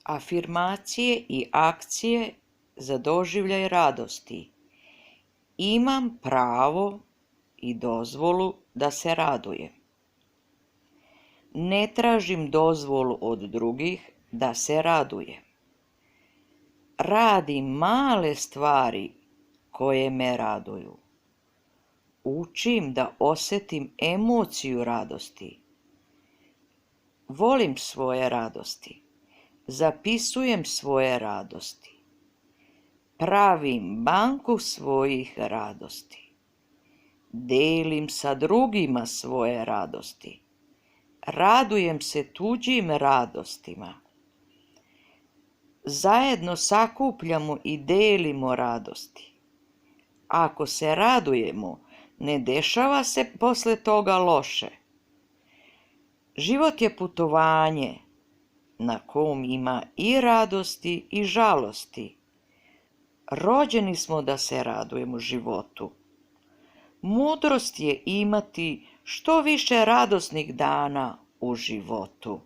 Afirmacije i akcije za doživljaj radosti. Imam pravo i dozvolu da se radujem. Ne tražim dozvolu od drugih da se radujem. Radim male stvari koje me raduju. Učim da osjetim emociju radosti. Volim svoje radosti. Zapisujem svoje radosti. Pravim banku svojih radosti. Delim sa drugima svoje radosti. Radujem se tuđim radostima. Zajedno sakupljamo i delimo radosti. Ako se radujemo, ne dešava se posle toga loše. Život je putovanje na kom ima i radosti i žalosti. Rođeni smo da se radujemo životu. Mudrost je imati što više radosnih dana u životu.